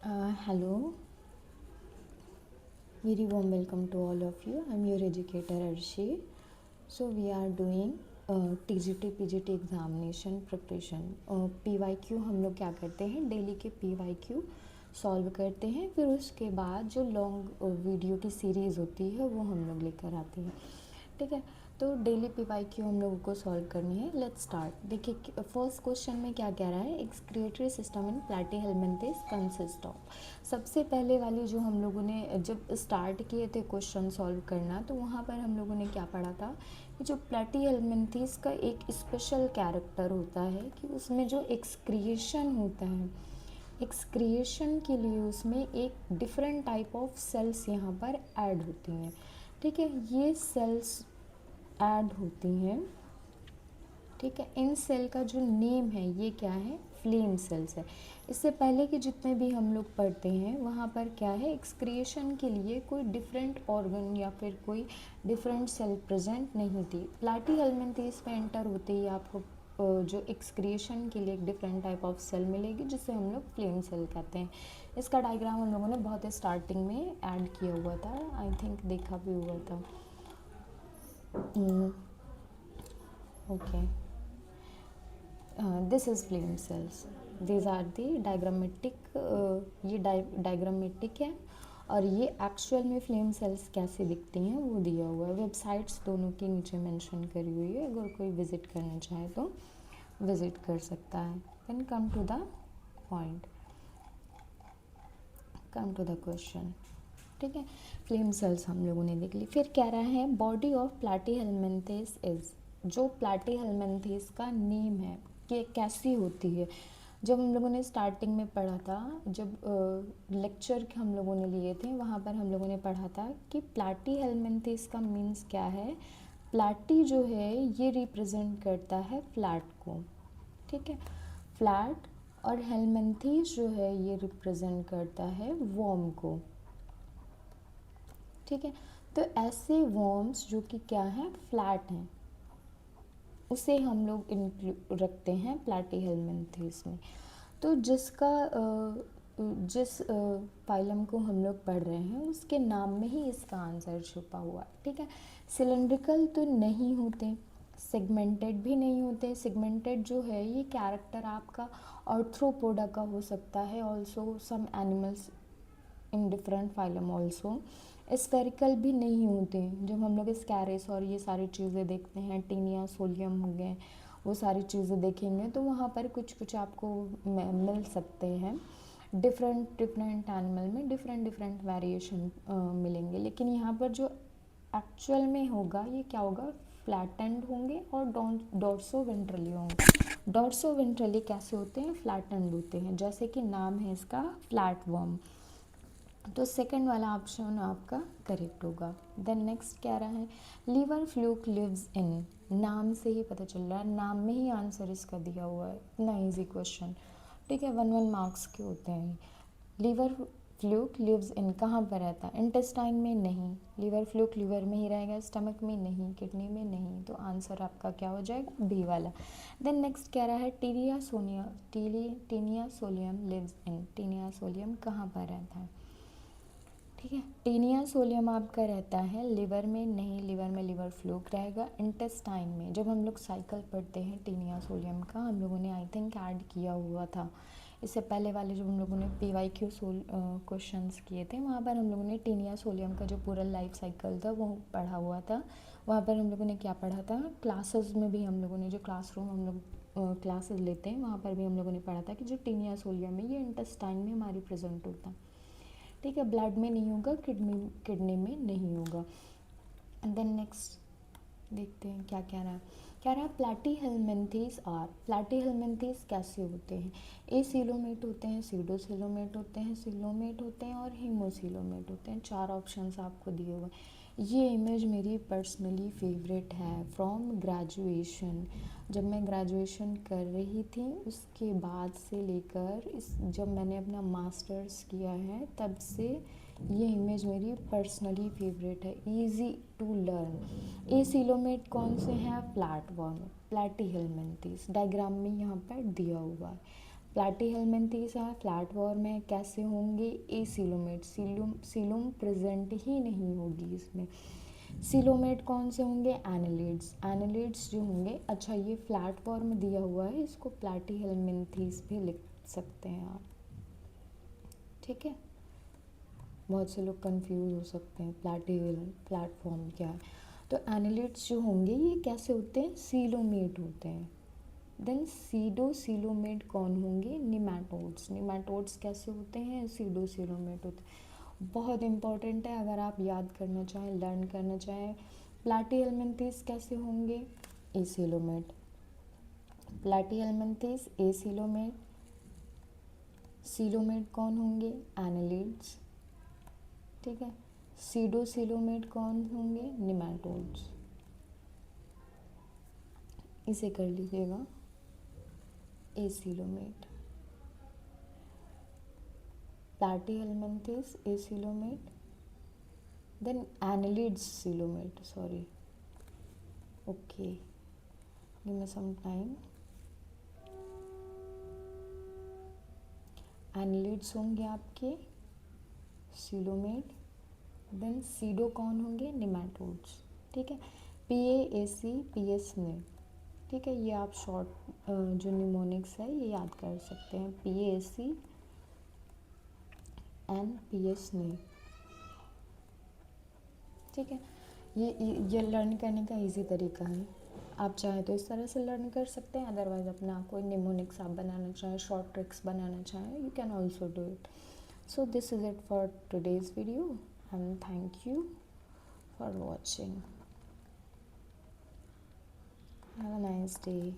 Hello, very warm welcome to all of you. I'm your educator Arshi. So we are doing TGT PGT examination preparation. PYQ हम लोग क्या करते हैं, daily के PYQ solve करते हैं, फिर उसके बाद जो लॉन्ग वीडियो की सीरीज़ होती है वो हम लोग लेकर आते हैं. ठीक है, तो डेली PYQ हम लोगों को सॉल्व करनी है. Let's start. देखिए फर्स्ट क्वेश्चन में क्या कह रहा है, excretory system in platyhelminthes consist of. सबसे पहले वाली जो हम लोगों ने जब स्टार्ट किए थे क्वेश्चन सॉल्व करना, तो वहाँ पर हम लोगों ने क्या पढ़ा था कि जो प्लैटीहेलमिन्थेस का एक स्पेशल कैरेक्टर होता है कि उसमें जो एक्सक्रिएशन होता है, एक्सक्रिएशन के लिए उसमें एक डिफरेंट टाइप ऑफ सेल्स यहाँ पर ऐड होती हैं. ठीक है, ये सेल्स ऐड होती हैं. ठीक है, इन सेल का जो नेम है ये क्या है, फ्लेम सेल्स है. इससे पहले के जितने भी हम लोग पढ़ते हैं वहाँ पर क्या है, एक्सक्रिएशन के लिए कोई डिफरेंट ऑर्गन या फिर कोई डिफरेंट सेल प्रेजेंट नहीं थी. प्लैटीहेलमिन्थेस में एंटर होते ही आपको जो एक्सक्रिएशन के लिए एक डिफरेंट टाइप ऑफ सेल मिलेगी जिसे हम लोग फ्लेम सेल कहते हैं. इसका डायग्राम हम लोगों ने बहुत स्टार्टिंग में ऐड किया हुआ था, आई थिंक देखा भी हुआ था. Okay, this is flame cells. These are the diagrammatic. ये डायग्रामेटिक है और ये एक्चुअल में फ्लेम सेल्स कैसे दिखती हैं वो दिया हुआ है. वेबसाइट्स दोनों के नीचे मेंशन करी हुई है, अगर कोई विज़िट करना चाहे तो विज़िट कर सकता है. Then come to the point, come to the question. ठीक है, फ्लेम सेल्स हम लोगों ने देख ली. फिर कह रहा है बॉडी ऑफ प्लैटीहेलमिन्थेस इज. जो प्लैटीहेलमिन्थेस का नेम है कि कैसी होती है, जब हम लोगों ने स्टार्टिंग में पढ़ा था, जब लेक्चर हम लोगों ने लिए थे वहाँ पर हम लोगों ने पढ़ा था कि प्लैटीहेलमिन्थेस का मीन्स क्या है. प्लैटी जो है ये रिप्रेजेंट करता है फ्लैट को. ठीक है, फ्लैट. और हेलमिन्थेस जो है ये रिप्रेजेंट करता है वॉर्म को. ठीक है, तो ऐसे वॉर्म्स जो कि क्या है, फ्लैट हैं, उसे हम लोग इंक्लूड रखते हैं प्लैटीहेलमिन्थेस में. तो जिस फाइलम को हम लोग पढ़ रहे हैं उसके नाम में ही इसका आंसर छुपा हुआ है. ठीक है, सिलेंड्रिकल तो नहीं होते, सेगमेंटेड भी नहीं होते. सेगमेंटेड जो है ये कैरेक्टर आपका आर्थ्रोपोडा का हो सकता है, also some animals in different phylum also. Spherical भी नहीं होते. जब हम लोग स्कैरिस और ये सारी चीज़ें देखते हैं, टीनिया सोलियम हो गए, वो सारी चीज़ें देखेंगे तो वहाँ पर कुछ कुछ आपको मिल सकते हैं. डिफरेंट डिफरेंट एनिमल में डिफरेंट डिफरेंट वेरिएशन मिलेंगे, लेकिन यहाँ पर जो एक्चुअल में होगा ये क्या होगा, फ्लैटेंड होंगे और डॉर्सो वेंट्रली होंगे. डॉर्सो वेंट्रली कैसे होते हैं, फ्लैटेंड होते हैं, जैसे कि नाम है इसका फ्लैट वर्म. तो सेकंड वाला ऑप्शन आपका करेक्ट होगा. देन नेक्स्ट क्या रहा है, लीवर फ्लूक लिव्स इन. नाम से ही पता चल रहा है, नाम में ही आंसर इसका दिया हुआ है. इतना इजी क्वेश्चन. ठीक है, 1 मार्क्स के होते हैं. लीवर फ्लूक लिव्स इन कहाँ पर रहता है, इंटेस्टाइन में नहीं. लीवर फ्लूक लीवर में ही रहेगा, स्टमक में नहीं, किडनी में नहीं. तो आंसर आपका क्या हो जाएगा, बी वाला. देन नेक्स्ट क्या रहा है, taenia solium lives in. Taenia solium कहाँ पर रहता है. ठीक है, टीनिया सोलियम आपका रहता है लिवर में नहीं, लिवर में लिवर फ्लूक रहेगा. इंटेस्टाइन में जब हम लोग साइकिल पढ़ते हैं टीनिया सोलियम का, हम लोगों ने आई थिंक ऐड किया हुआ था इससे पहले वाले जब हम लोगों ने PYQ क्वेश्चंस किए थे, वहाँ पर हम लोगों ने टीनिया सोलियम का जो पूरा लाइफ साइकिल था वो पढ़ा हुआ था. वहाँ पर हम लोगों ने क्या पढ़ा था, क्लासेस में भी हम लोगों ने, जो क्लासरूम हम लोग क्लासेस लेते हैं वहाँ पर भी हम लोगों ने पढ़ा था कि जो टीनिया सोलियम है ये इंटेस्टाइन में हमारी प्रेजेंट होता है. ठीक है, ब्लड में नहीं होगा, किडनी में नहीं होगा. देन नेक्स्ट देखते हैं क्या कह रहा है. कह रहा है प्लैटीहेलमिन्थेस आर. प्लैटीहेलमिन्थेस कैसे होते हैं, एसिलोमेट होते हैं, सीडोसिलोमेट होते हैं, सिलोमेट होते हैं और हीमोसिलोमेट होते हैं. 4 ऑप्शंस आपको दिए हुए. ये इमेज मेरी पर्सनली फेवरेट है फ्रॉम ग्रेजुएशन. जब मैं ग्रेजुएशन कर रही थी उसके बाद से लेकर जब मैंने अपना मास्टर्स किया है तब से ये इमेज मेरी पर्सनली फेवरेट है. Easy to learn. एसिलोमेट कौन से हैं, फ्लैट वर्म, प्लैटीहेलमिन्थेस डायग्राम में यहाँ पर दिया हुआ है. प्लैटीहेल्मिन्थेस है, फ्लैट वॉर्म है, कैसे होंगे? एसिलोमेट, सीलुम प्रेजेंट ही नहीं होगी इसमें। सीलोमेट कौन से होंगे? एनालिड्स, एनालिड्स जो होंगे। अच्छा, ये फ्लैट वॉर्म दिया हुआ है, इसको प्लैटीहेल्मिन्थेस भी लिख सकते हैं आप, ठीक है। बहुत से लोग कंफ्यूज हो सकते हैं प्लेटफॉर्म क्या है। तो एनालिड्स जो होंगे ये कैसे होते हैं? सीलोमेट होते हैं। देन सीडो सीलोमेट कौन होंगे? निमेटोड्स, निमेटोड्स कैसे होते हैं? सीडो सीलोमेट होते हैं। बहुत इंपॉर्टेंट है, अगर आप याद करना चाहें, लर्न करना चाहें। प्लैटीहेल्मिन्थेस कैसे होंगे? Acoelomate, platyhelminthes acoelomate. सीलोमेट कौन होंगे? एनालिड्स, ठीक है। सीडो सीलोमेट कौन होंगे? निमेटोड्स। इसे कर लीजिएगा, acoelomate, platyhelminthes acoelomate, then annelids coelomate, sorry, okay, give me some time. Annelids होंगे आपके सीलोमेट, देन सीडो कौन होंगे? निमेटोड्स, ठीक है। PAAC PS ने, ठीक है, ये आप शॉर्ट जो निमोनिक्स है ये याद कर सकते हैं, PAAC एंड PS ने, ठीक है। ये लर्न करने का इजी तरीका है। आप चाहे तो इस तरह से लर्न कर सकते हैं, अदरवाइज अपना कोई निमोनिक्स आप बनाना चाहें, शॉर्ट ट्रिक्स बनाना चाहें, you can also do it. So this is it for today's video and thank you for watching. Have a nice day.